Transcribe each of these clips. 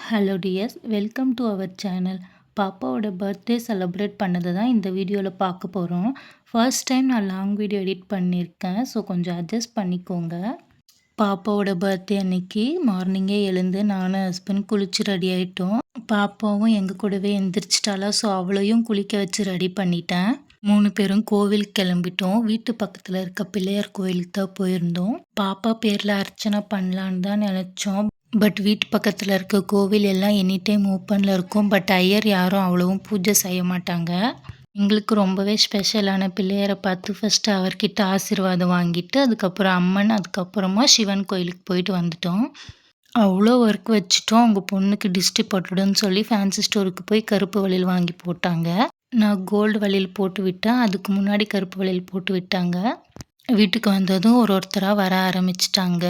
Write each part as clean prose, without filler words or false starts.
Hello dears, welcome to our channel. பாப்பாவோட birthday celebrate பண்ணது தான் இந்த வீடியோவில் பார்க்க போகிறோம். ஃபர்ஸ்ட் டைம் நான் லாங் வீடியோ எடிட் பண்ணியிருக்கேன், ஸோ கொஞ்சம் அட்ஜஸ்ட் பண்ணிக்கோங்க. பாப்பாவோட பர்த்டே அன்னைக்கு மார்னிங்கே எழுந்து நானும் ஹஸ்பண்ட் குளிச்சு ரெடி ஆகிட்டோம். பாப்பாவும் எங்கள் கூடவே எந்திரிச்சிட்டாலா, ஸோ அவளையும் குளிக்க வச்சு ரெடி பண்ணிட்டேன். 3 பேரும் கோவிலுக்கு கிளம்பிட்டோம். வீட்டு பக்கத்தில் இருக்க பிள்ளையார் கோவிலுக்கு தான் போயிருந்தோம். பாப்பா பேரில் அர்ச்சனை பண்ணலான்னு தான் நினச்சோம். பட் வீட்டு பக்கத்தில் இருக்க கோவில் எல்லாம் எனி டைம் ஓப்பனில் இருக்கும். பட் ஐயர் யாரும் அவ்வளவும் பூஜை செய்ய மாட்டாங்க. எங்களுக்கு ரொம்பவே ஸ்பெஷலான பிள்ளையாரை பார்த்து ஃபஸ்ட்டு அவர்கிட்ட ஆசீர்வாதம் வாங்கிட்டு அதுக்கப்புறம் அம்மன், அதுக்கப்புறமா சிவன் கோயிலுக்கு போயிட்டு வந்துட்டோம். அவ்வளோ ஒர்க் வச்சுட்டோம். அவங்க பொண்ணுக்கு டிஸ்டி போட்டுடுன்னு சொல்லி ஃபேன்சி ஸ்டோருக்கு போய் கருப்பு வளையல் வாங்கி போட்டாங்க. நான் கோல்டு வளையல் போட்டு விட்டேன். அதுக்கு முன்னாடி கருப்பு வளையல் போட்டு விட்டாங்க. வீட்டுக்கு வந்ததும் ஒருத்தராக வர ஆரம்பிச்சிட்டாங்க.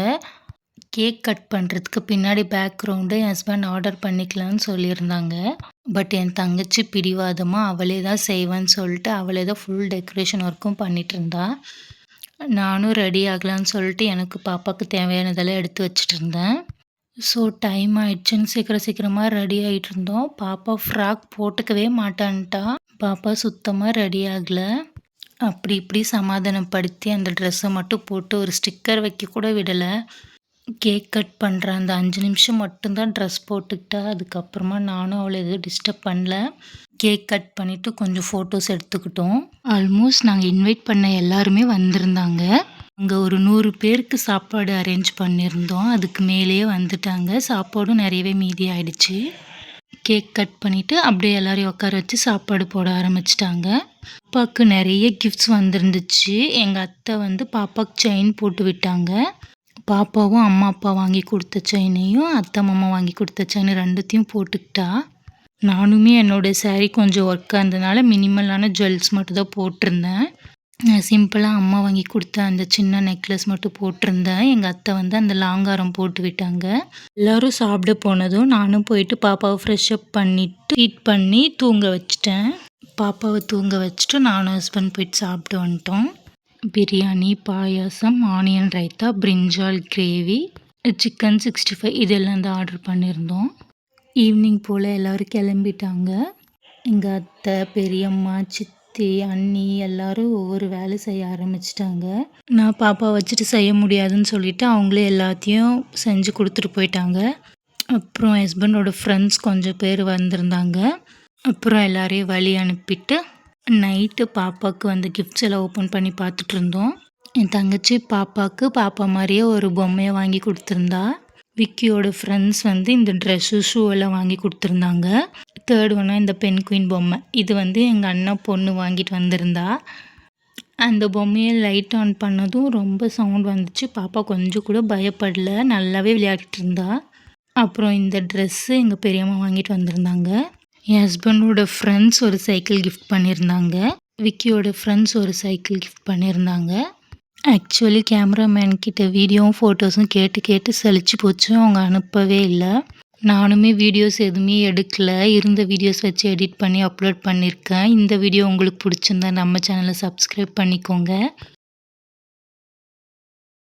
கேக் கட் பண்ணுறதுக்கு பின்னாடி பேக்ரவுண்டு என் ஹஸ்பண்ட் ஆர்டர் பண்ணிக்கலான்னு சொல்லியிருந்தாங்க. பட் என் தங்கச்சி பிடிவாதமாக அவளே தான் செய்வேன்னு சொல்லிட்டு அவளே தான் ஃபுல் டெக்கரேஷன் ஒர்க்கும் பண்ணிகிட்டு இருந்தா. நானும் ரெடி ஆகலான்னு சொல்லிட்டு எனக்கு பாப்பாவுக்கு தேவையானதெல்லாம் எடுத்து வச்சுட்டு இருந்தேன். ஸோ டைம் ஆயிடுச்சுன்னு சீக்கிரமாக ரெடி ஆகிட்டு இருந்தோம். பாப்பா ஃப்ராக் போட்டுக்கவே மாட்டான்ட்டா. பாப்பா சுத்தமாக ரெடி ஆகலை. அப்படி இப்படி சமாதானப்படுத்தி அந்த ட்ரெஸ்ஸை மட்டும் போட்டு ஒரு ஸ்டிக்கர் வைக்க கூட விடலை. கேக் கட் பண்ணுற அந்த 5 நிமிஷம் மட்டும்தான் ட்ரெஸ் போட்டுக்கிட்டா. அதுக்கப்புறமா நானும் அவளை எதுவும் டிஸ்டர்ப் பண்ணல. கேக் கட் பண்ணிவிட்டு கொஞ்சம் ஃபோட்டோஸ் எடுத்துக்கிட்டோம். ஆல்மோஸ்ட் நாங்கள் இன்வைட் பண்ண எல்லாருமே வந்திருந்தாங்க. அங்கே ஒரு 100 பேருக்கு சாப்பாடு அரேஞ்ச் பண்ணியிருந்தோம். அதுக்கு மேலேயே வந்துட்டாங்க. சாப்பாடும் நிறையவே மீதி ஆயிடுச்சு. கேக் கட் பண்ணிவிட்டு அப்படியே எல்லோரையும் உட்கார வச்சு சாப்பாடு போட ஆரம்பிச்சிட்டாங்க. பாப்பாவுக்கு நிறைய கிஃப்ட்ஸ் வந்துருந்துச்சு. எங்கள் அத்தை பாப்பாவுக்கு செயின் போட்டு விட்டாங்க. பாப்பாவும் அம்மா அப்பா வாங்கி கொடுத்த செயினையும் அத்தை மாமா வாங்கி கொடுத்த செயின் 2த்தையும் போட்டுக்கிட்டா. நானுமே என்னோடய சாரீ கொஞ்சம் ஒர்க்காக இருந்ததுனால மினிமலான ஜுவல்ஸ் மட்டும் தான் போட்டிருந்தேன். நான் சிம்பிளாக அம்மா வாங்கி கொடுத்த அந்த சின்ன நெக்லஸ் மட்டும் போட்டிருந்தேன். எங்கள் அத்தை அந்த லாங்காரம் போட்டு விட்டாங்க. எல்லோரும் சாப்பிட போனதும் நானும் போயிட்டு பாப்பாவை ஃப்ரெஷ்அப் பண்ணிவிட்டு ஹீட் பண்ணி தூங்க வச்சிட்டேன். பாப்பாவை தூங்க வச்சுட்டு நானும் ஹஸ்பண்ட் போயிட்டு சாப்பிட்டு வந்துட்டோம். Biryani, payasam, onion raita, brinjal gravy, chicken 65 இதெல்லாம் தான் ஆர்டர் பண்ணியிருந்தோம். ஈவினிங் போல் எல்லோரும் கிளம்பிட்டாங்க. எங்கள் அத்தை, பெரியம்மா, சித்தி, அண்ணி எல்லோரும் ஒவ்வொரு வேலை செய்ய ஆரம்பிச்சிட்டாங்க. நான் பாப்பா வச்சுட்டு செய்ய முடியாதுன்னு சொல்லிவிட்டு அவங்களே எல்லாத்தையும் செஞ்சு கொடுத்துட்டு போயிட்டாங்க. அப்புறம் ஹஸ்பண்டோட ஃப்ரெண்ட்ஸ் கொஞ்சம் பேர் வந்திருந்தாங்க. அப்புறம் எல்லோரையும் வழி அனுப்பிட்டு நைட்டு பாப்பாவுக்கு கிஃப்ட்ஸ் எல்லாம் ஓப்பன் பண்ணி பார்த்துட்டு இருந்தோம். என் தங்கச்சி பாப்பாவுக்கு பாப்பா மாதிரியே ஒரு பொம்மையை வாங்கி கொடுத்துருந்தா. விக்கியோட ஃப்ரெண்ட்ஸ் இந்த ட்ரெஸ்ஸு, ஷூ எல்லாம் வாங்கி கொடுத்துருந்தாங்க. தேர்ட் ஒன்றா இந்த பென் குயின் பொம்மை. இது எங்கள் அண்ணா பொண்ணு வாங்கிட்டு வந்திருந்தா. அந்த பொம்மையை லைட் ஆன் பண்ணதும் ரொம்ப சவுண்ட் வந்துச்சு. பாப்பா கொஞ்சம் கூட பயப்படலை, நல்லாவே விளையாடிட்டு இருந்தா. அப்புறம் இந்த ட்ரெஸ்ஸு எங்கள் பெரியம்மா வாங்கிட்டு வந்திருந்தாங்க. என் ஹஸ்பண்டோட ஃப்ரெண்ட்ஸ் ஒரு சைக்கிள் கிஃப்ட் பண்ணியிருந்தாங்க. விக்கியோட ஃப்ரெண்ட்ஸ் ஒரு சைக்கிள் கிஃப்ட் பண்ணியிருந்தாங்க. ஆக்சுவலி கேமராமேன் கிட்ட வீடியோவும் ஃபோட்டோஸும் கேட்டு சலிச்சு போச்சு. அவங்க அனுப்பவே இல்லை. நானுமே வீடியோஸ் எதுவுமே எடுக்கலை. இருந்த வீடியோஸ் வச்சு எடிட் பண்ணி அப்லோட் பண்ணியிருக்கேன். இந்த வீடியோ உங்களுக்கு பிடிச்சிருந்தா நம்ம சேனலை சப்ஸ்கிரைப் பண்ணிக்கோங்க.